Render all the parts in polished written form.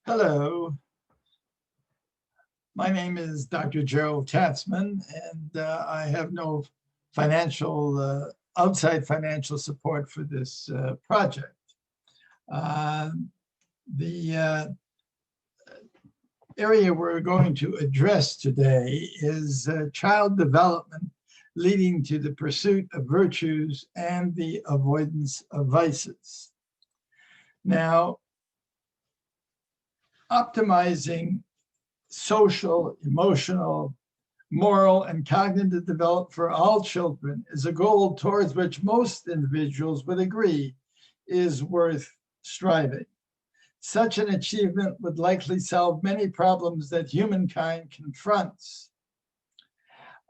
Hello, my name is Dr. Gerald Tatzman, and I have no outside financial support for this project. Uh, the area we're going to address today is child development leading to the pursuit of virtues and the avoidance of vices. Now, optimizing social, emotional, moral, and cognitive development for all children is a goal towards which most individuals would agree is worth striving. Such an achievement would likely solve many problems that humankind confronts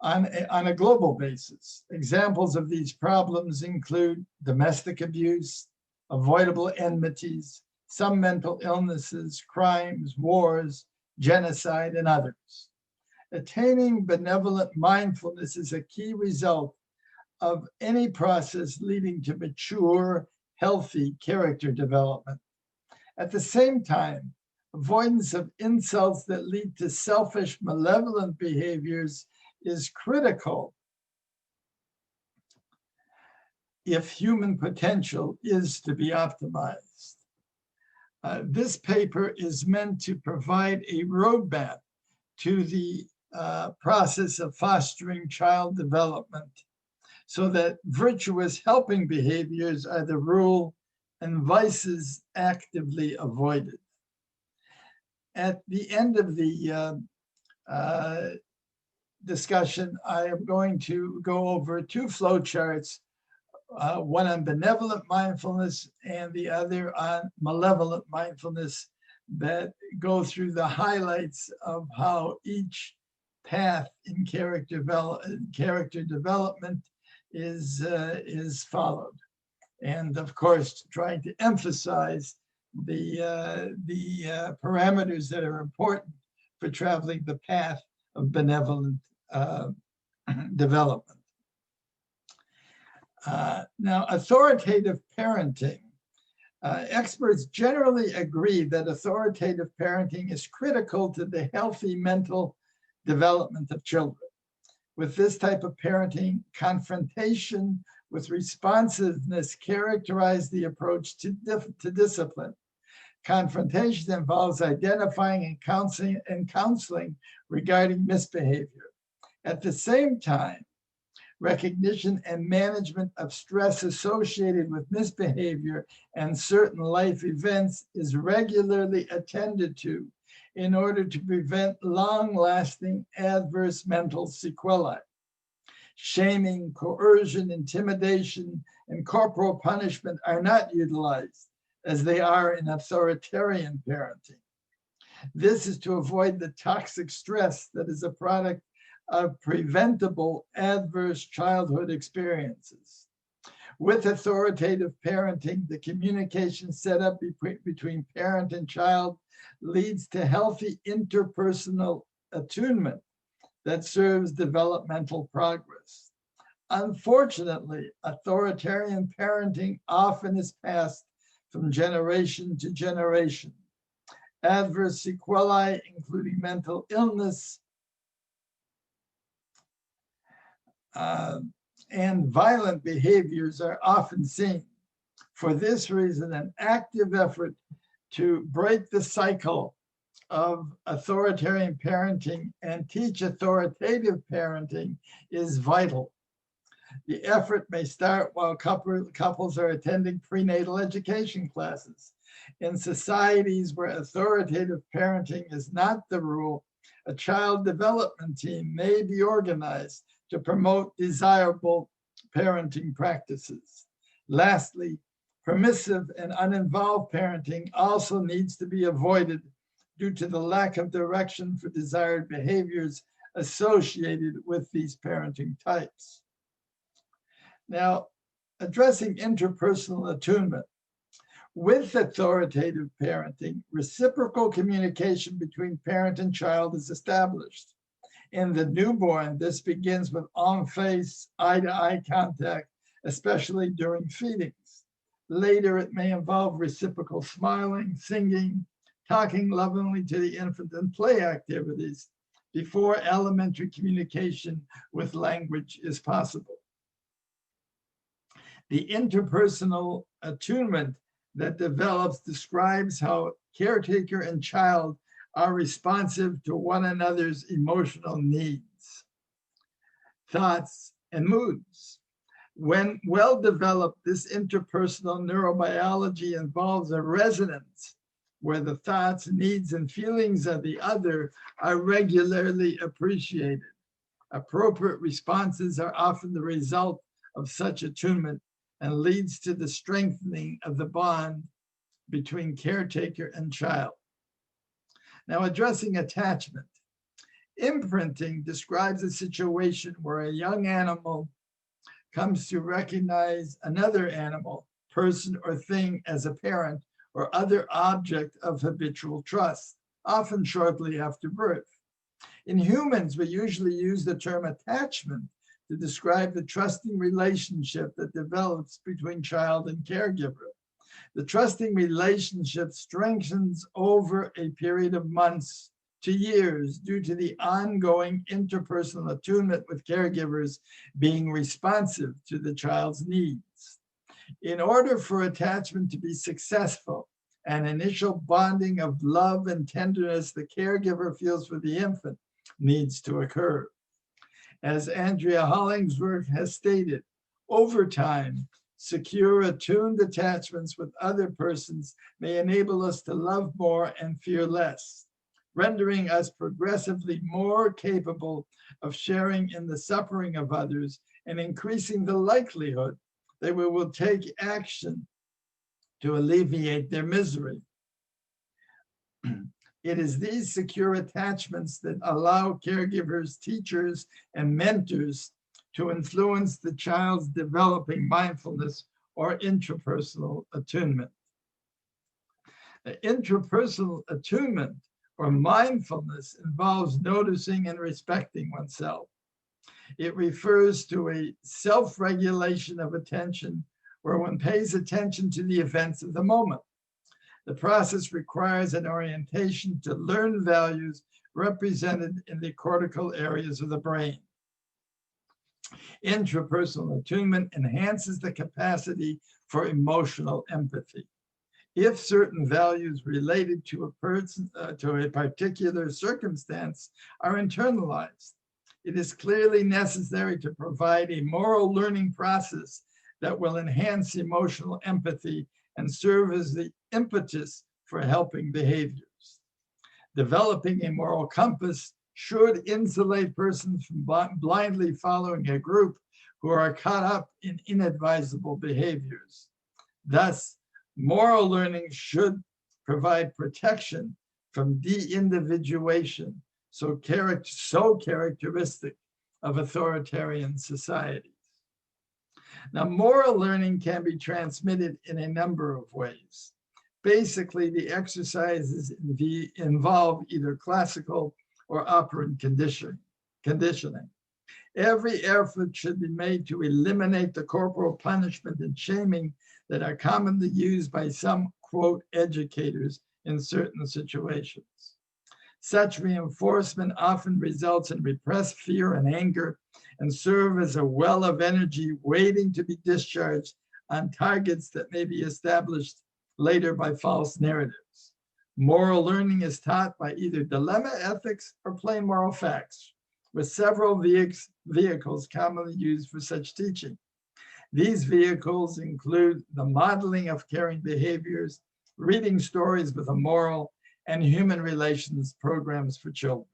on a global basis. Examples of these problems include domestic abuse, avoidable enmities, some mental illnesses, crimes, wars, genocide, and others. Attaining benevolent mindfulness is a key result of any process leading to mature, healthy character development. At the same time, avoidance of insults that lead to selfish, malevolent behaviors is critical if human potential is to be optimized. This paper is meant to provide a roadmap to the process of fostering child development so that virtuous helping behaviors are the rule and vices actively avoided. At the end of the discussion, I am going to go over two flowcharts, one on benevolent mindfulness and the other on malevolent mindfulness, that go through the highlights of how each path in character development is followed. And of course, trying to emphasize the parameters that are important for traveling the path of benevolent development. Now, authoritative parenting. Experts generally agree that authoritative parenting is critical to the healthy mental development of children. With this type of parenting, confrontation with responsiveness characterize the approach to discipline. Confrontation involves identifying and counseling regarding misbehavior. At the same time, recognition and management of stress associated with misbehavior and certain life events is regularly attended to in order to prevent long-lasting adverse mental sequelae. Shaming, coercion, intimidation, and corporal punishment are not utilized as they are in authoritarian parenting. This is to avoid the toxic stress that is a product of preventable adverse childhood experiences. With authoritative parenting, the communication set up between parent and child leads to healthy interpersonal attunement that serves developmental progress. Unfortunately, authoritarian parenting often is passed from generation to generation. Adverse sequelae, including mental illness, and violent behaviors are often seen. For this reason, an active effort to break the cycle of authoritarian parenting and teach authoritative parenting is vital. The effort may start while couples are attending prenatal education classes. In societies where authoritative parenting is not the rule, a child development team may be organized to promote desirable parenting practices. Lastly, permissive and uninvolved parenting also needs to be avoided due to the lack of direction for desired behaviors associated with these parenting types. Now, addressing interpersonal attunement. With authoritative parenting, reciprocal communication between parent and child is established. In the newborn, this begins with on-face, eye-to-eye contact, especially during feedings. Later, it may involve reciprocal smiling, singing, talking lovingly to the infant in play activities before elementary communication with language is possible. The interpersonal attunement that develops describes how caretaker and child are responsive to one another's emotional needs, thoughts, and moods. When well developed, this interpersonal neurobiology involves a resonance where the thoughts, needs, and feelings of the other are regularly appreciated. Appropriate responses are often the result of such attunement and leads to the strengthening of the bond between caretaker and child. Now, addressing attachment. Imprinting describes a situation where a young animal comes to recognize another animal, person, or thing as a parent or other object of habitual trust, often shortly after birth. In humans, we usually use the term attachment to describe the trusting relationship that develops between child and caregiver. The trusting relationship strengthens over a period of months to years due to the ongoing interpersonal attunement with caregivers being responsive to the child's needs. In order for attachment to be successful, an initial bonding of love and tenderness the caregiver feels for the infant needs to occur. As Andrea Hollingsworth has stated, over time, secure, attuned attachments with other persons may enable us to love more and fear less, rendering us progressively more capable of sharing in the suffering of others and increasing the likelihood that we will take action to alleviate their misery. It is these secure attachments that allow caregivers, teachers, and mentors to influence the child's developing mindfulness or intrapersonal attunement. Intrapersonal attunement or mindfulness involves noticing and respecting oneself. It refers to a self-regulation of attention where one pays attention to the events of the moment. The process requires an orientation to learned values represented in the cortical areas of the brain. Intrapersonal attunement enhances the capacity for emotional empathy. If certain values related to a person, to a particular circumstance are internalized, it is clearly necessary to provide a moral learning process that will enhance emotional empathy and serve as the impetus for helping behaviors. Developing a moral compass should insulate persons from blindly following a group who are caught up in inadvisable behaviors. Thus, moral learning should provide protection from de-individuation, so characteristic of authoritarian societies. Now, moral learning can be transmitted in a number of ways. Basically, the exercises involve either classical or operant conditioning. Every effort should be made to eliminate the corporal punishment and shaming that are commonly used by some, quote, educators in certain situations. Such reinforcement often results in repressed fear and anger and serve as a well of energy waiting to be discharged on targets that may be established later by false narratives. Moral learning is taught by either dilemma ethics or plain moral facts, with several vehicles commonly used for such teaching. These vehicles include the modeling of caring behaviors, reading stories with a moral, and human relations programs for children.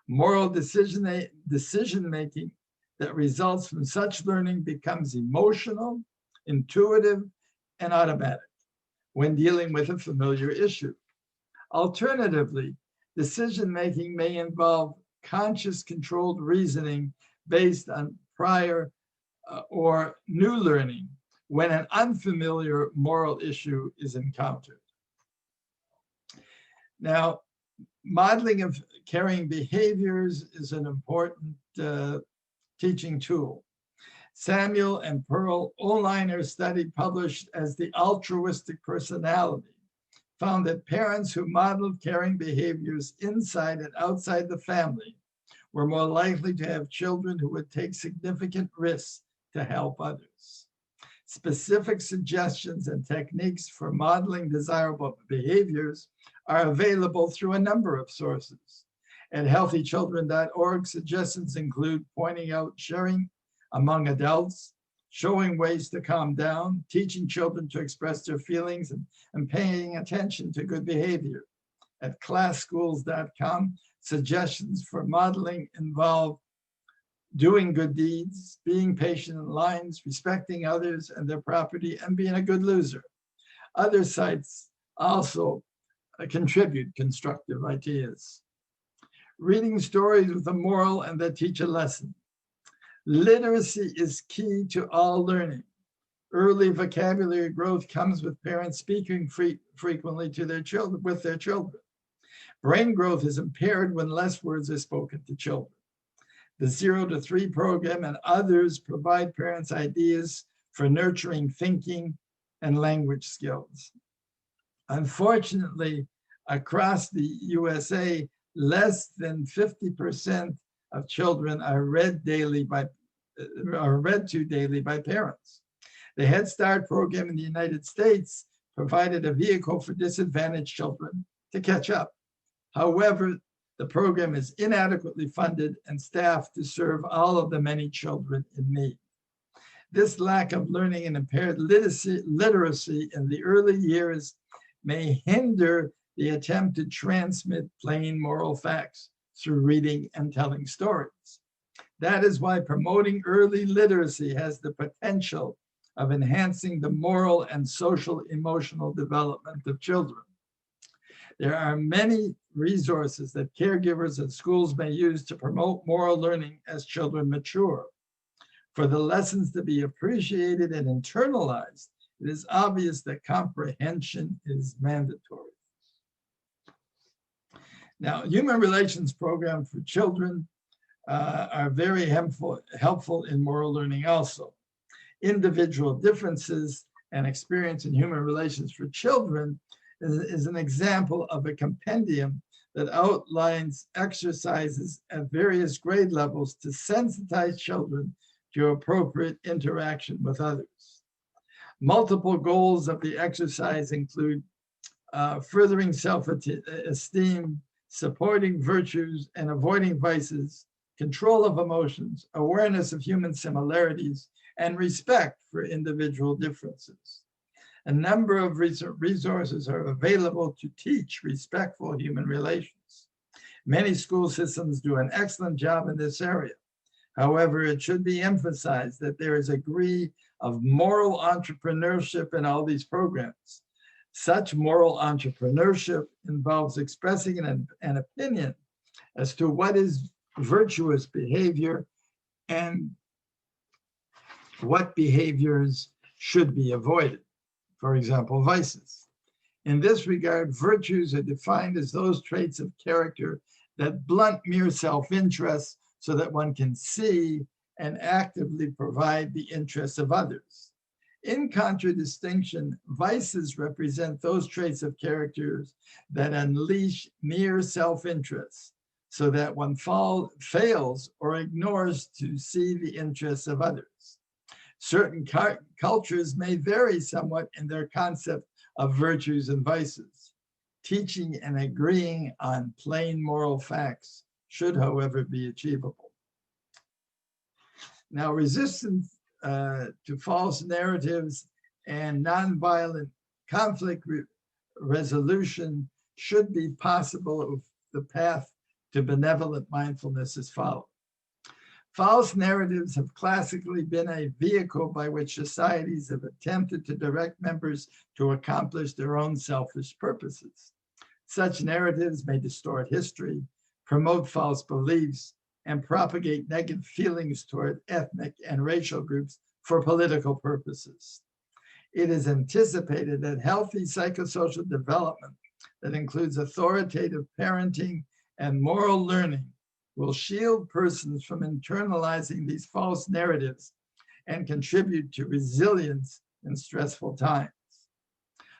Moral decision-making that results from such learning becomes emotional, intuitive, and automatic when dealing with a familiar issue. Alternatively, decision-making may involve conscious controlled reasoning based on prior or new learning when an unfamiliar moral issue is encountered. Now, modeling of caring behaviors is an important teaching tool. Samuel and Pearl Ohliner study published as The Altruistic Personality found that parents who modeled caring behaviors inside and outside the family were more likely to have children who would take significant risks to help others. Specific suggestions and techniques for modeling desirable behaviors are available through a number of sources. At healthychildren.org, suggestions include pointing out sharing among adults, showing ways to calm down, teaching children to express their feelings, and paying attention to good behavior. At classschools.com, suggestions for modeling involve doing good deeds, being patient in lines, respecting others and their property, and being a good loser. Other sites also contribute constructive ideas. Reading stories with a moral and that teach a lesson. Literacy is key to all learning. Early vocabulary growth comes with parents speaking frequently to their children, with their children. Brain growth is impaired when less words are spoken to children. The 0 to 3 program and others provide parents ideas for nurturing thinking and language skills. Unfortunately, across the USA, less than 50% of children are read to daily by parents. The Head Start program in the United States provided a vehicle for disadvantaged children to catch up. However, the program is inadequately funded and staffed to serve all of the many children in need. This lack of learning and impaired literacy in the early years may hinder the attempt to transmit plain moral facts through reading and telling stories. That is why promoting early literacy has the potential of enhancing the moral and social emotional development of children. There are many resources that caregivers and schools may use to promote moral learning as children mature. For the lessons to be appreciated and internalized, it is obvious that comprehension is mandatory. Now, human relations programs for children are very helpful in moral learning also. Individual differences and experience in human relations for children is an example of a compendium that outlines exercises at various grade levels to sensitize children to appropriate interaction with others. Multiple goals of the exercise include furthering self-esteem, supporting virtues and avoiding vices, control of emotions, awareness of human similarities, and respect for individual differences. A number of resources are available to teach respectful human relations. Many school systems do an excellent job in this area. However, it should be emphasized that there is a degree of moral entrepreneurship in all these programs. Such moral entrepreneurship involves expressing an opinion as to what is virtuous behavior and what behaviors should be avoided. For example, vices. In this regard, virtues are defined as those traits of character that blunt mere self-interest so that one can see and actively provide the interests of others. In contradistinction, vices represent those traits of characters that unleash mere self-interest so that one fails or ignores to see the interests of others. Certain cultures may vary somewhat in their concept of virtues and vices. Teaching and agreeing on plain moral facts should, however, be achievable. Now, resistance to false narratives and nonviolent conflict resolution should be possible if the path to benevolent mindfulness is followed. False narratives have classically been a vehicle by which societies have attempted to direct members to accomplish their own selfish purposes. Such narratives may distort history, promote false beliefs, and propagate negative feelings toward ethnic and racial groups for political purposes. It is anticipated that healthy psychosocial development that includes authoritative parenting and moral learning will shield persons from internalizing these false narratives and contribute to resilience in stressful times.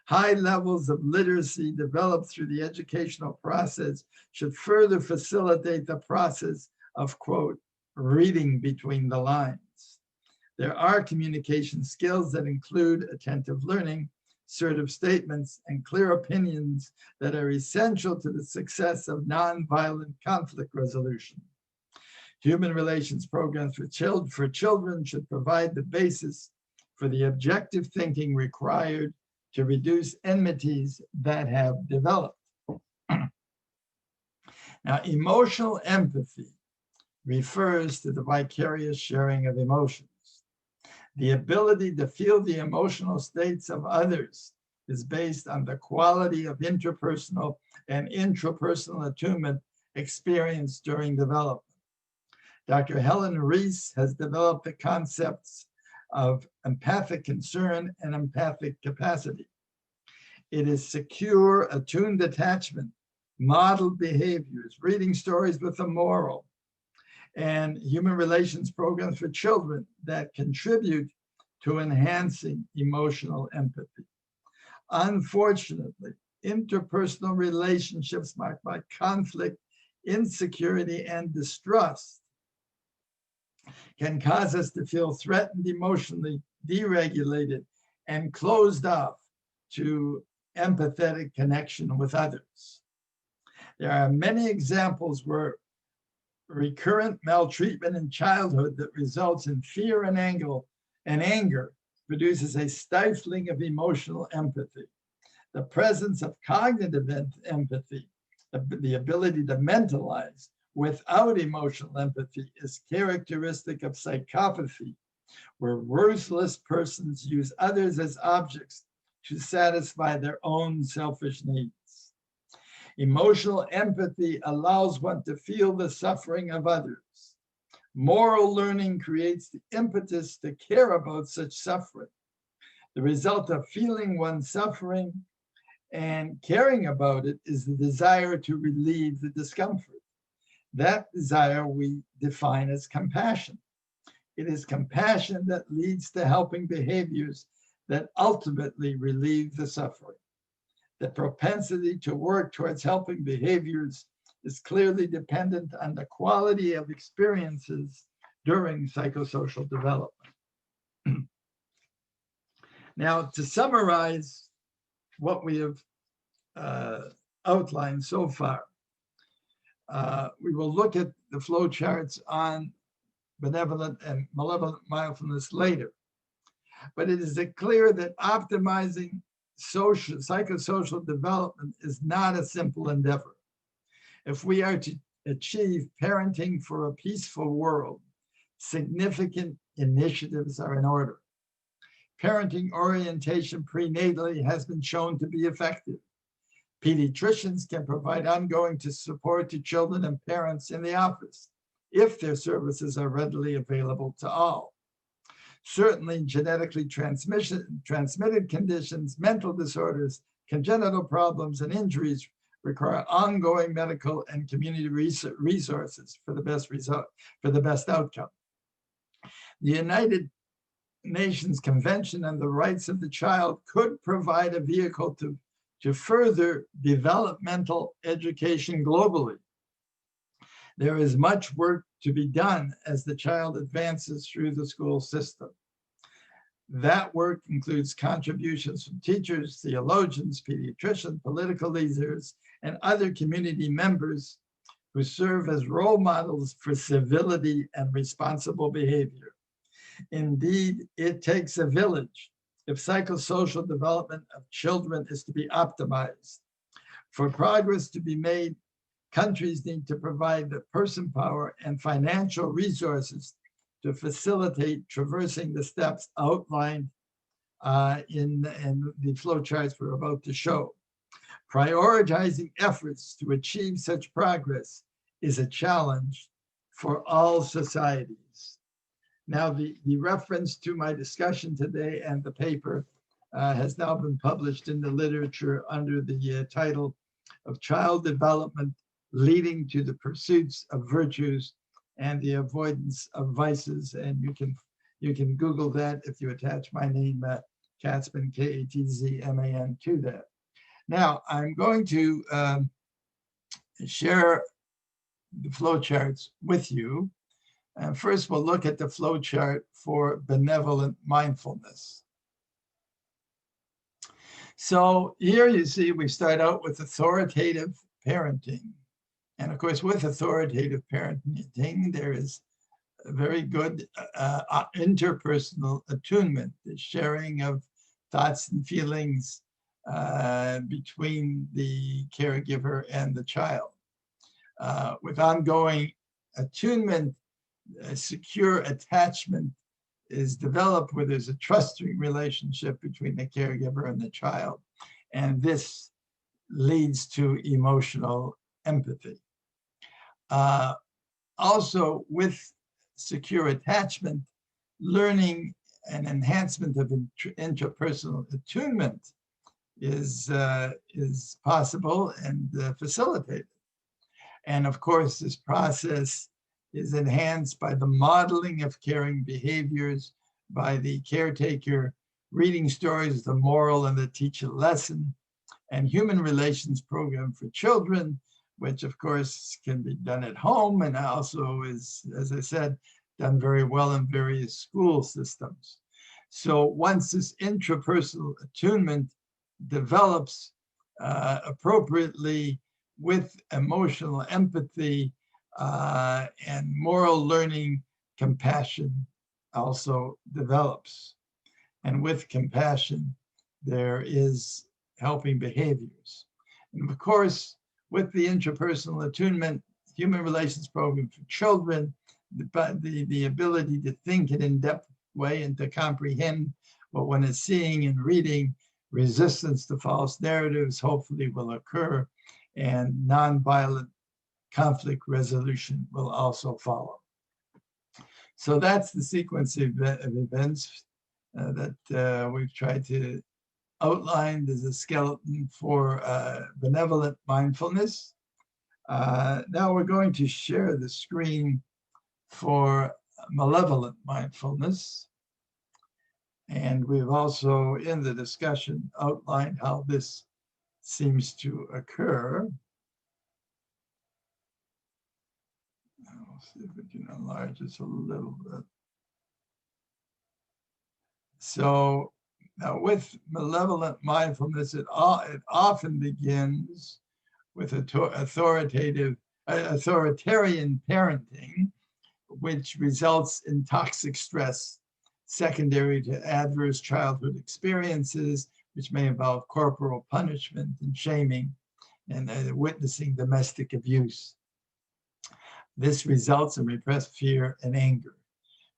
High levels of literacy developed through the educational process should further facilitate the process of, quote, reading between the lines. There are communication skills that include attentive learning, assertive statements, and clear opinions that are essential to the success of nonviolent conflict resolution. Human relations programs for children should provide the basis for the objective thinking required to reduce enmities that have developed. Now, emotional empathy refers to the vicarious sharing of emotions. The ability to feel the emotional states of others is based on the quality of interpersonal and intrapersonal attunement experienced during development. Dr. Helen Reese has developed the concepts of empathic concern and empathic capacity. It is secure, attuned attachment, modeled behaviors, reading stories with a moral, and human relations programs for children that contribute to enhancing emotional empathy. Unfortunately, interpersonal relationships marked by conflict, insecurity, and distrust can cause us to feel threatened emotionally, deregulated, and closed off to empathetic connection with others. There are many examples where recurrent maltreatment in childhood that results in fear and anger produces a stifling of emotional empathy. The presence of cognitive empathy, the ability to mentalize without emotional empathy, is characteristic of psychopathy, where ruthless persons use others as objects to satisfy their own selfish needs. Emotional empathy allows one to feel the suffering of others. Moral learning creates the impetus to care about such suffering. The result of feeling one's suffering and caring about it is the desire to relieve the discomfort. That desire we define as compassion. It is compassion that leads to helping behaviors that ultimately relieve the suffering. The propensity to work towards helping behaviors is clearly dependent on the quality of experiences during psychosocial development. Now, to summarize what we have outlined so far, we will look at the flow charts on benevolent and malevolent mindfulness later. But it is clear that optimizing psychosocial development is not a simple endeavor. If we are to achieve parenting for a peaceful world, significant initiatives are in order. Parenting orientation prenatally has been shown to be effective. Pediatricians can provide ongoing support to children and parents in the office if their services are readily available to all. Certainly, genetically transmitted conditions, mental disorders, congenital problems, and injuries require ongoing medical and community resources for the best outcome. The United Nations Convention on the Rights of the Child could provide a vehicle to further developmental education globally. There is much work to be done as the child advances through the school system. That work includes contributions from teachers, theologians, pediatricians, political leaders, and other community members who serve as role models for civility and responsible behavior. Indeed, it takes a village if psychosocial development of children is to be optimized. For progress to be made, countries need to provide the person power and financial resources to facilitate traversing the steps outlined in the flowcharts we're about to show. Prioritizing efforts to achieve such progress is a challenge for all societies. Now, the reference to my discussion today and the paper has now been published in the literature under the title of Child Development Leading to the Pursuits of Virtues and the Avoidance of Vices. And you can Google that if you attach my name Katzman, Katzman, to that. Now, I'm going to share the flowcharts with you. And first, we'll look at the flowchart for benevolent mindfulness. So here you see we start out with authoritative parenting. And of course, with authoritative parenting, there is a very good interpersonal attunement, the sharing of thoughts and feelings between the caregiver and the child. With ongoing attunement, a secure attachment is developed where there's a trusting relationship between the caregiver and the child. And this leads to emotional empathy. Also, with secure attachment, learning and enhancement of intrapersonal attunement is possible and facilitated. And of course, this process is enhanced by the modeling of caring behaviors by the caretaker, reading stories, the moral and the teacher lesson, and human relations program for children, which of course can be done at home and also is, as I said, done very well in various school systems. So once this intrapersonal attunement develops appropriately with emotional empathy and moral learning, compassion also develops. And with compassion, there is helping behaviors. And of course, with the intrapersonal attunement, human relations program for children, the ability to think in an in-depth way and to comprehend what one is seeing and reading, resistance to false narratives hopefully will occur, and nonviolent conflict resolution will also follow. So that's the sequence of events that we've tried to outline as a skeleton for benevolent mindfulness. Now we're going to share the screen for malevolent mindfulness. And we've also, in the discussion, outlined how this seems to occur. I'll see if we can enlarge this a little bit. So now with malevolent mindfulness, it often begins with authoritarian parenting, which results in toxic stress secondary to adverse childhood experiences, which may involve corporal punishment and shaming and witnessing domestic abuse. This results in repressed fear and anger.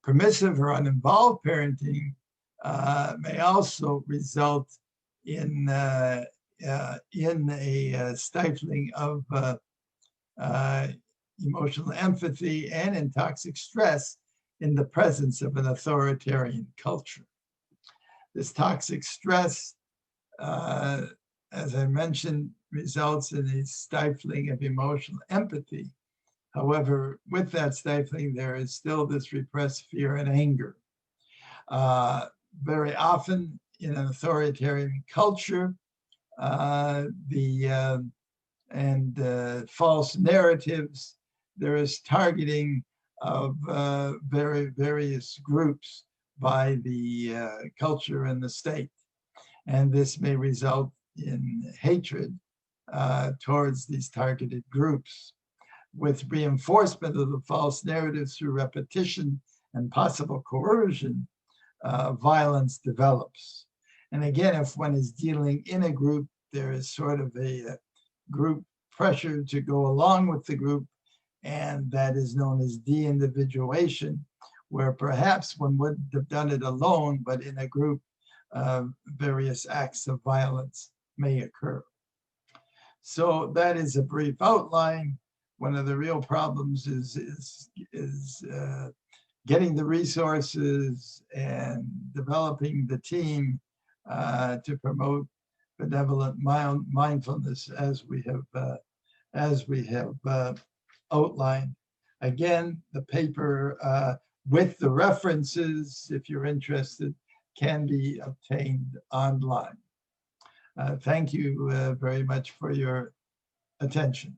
Permissive or uninvolved parenting may also result in a stifling of emotional empathy and in toxic stress in the presence of an authoritarian culture. This toxic stress, as I mentioned, results in a stifling of emotional empathy. However, with that stifling, there is still this repressed fear and anger. Very often in an authoritarian culture, false narratives, there is targeting of various groups by the culture and the state. And this may result in hatred towards these targeted groups. With reinforcement of the false narratives through repetition and possible coercion, violence develops. And again, if one is dealing in a group, there is sort of a group pressure to go along with the group, and that is known as de-individuation, where perhaps one wouldn't have done it alone, but in a group, various acts of violence may occur. So that is a brief outline. One of the real problems is getting the resources and developing the team to promote benevolent mindfulness as we have outlined. Again, the paper with the references, if you're interested, can be obtained online. Thank you very much for your attention.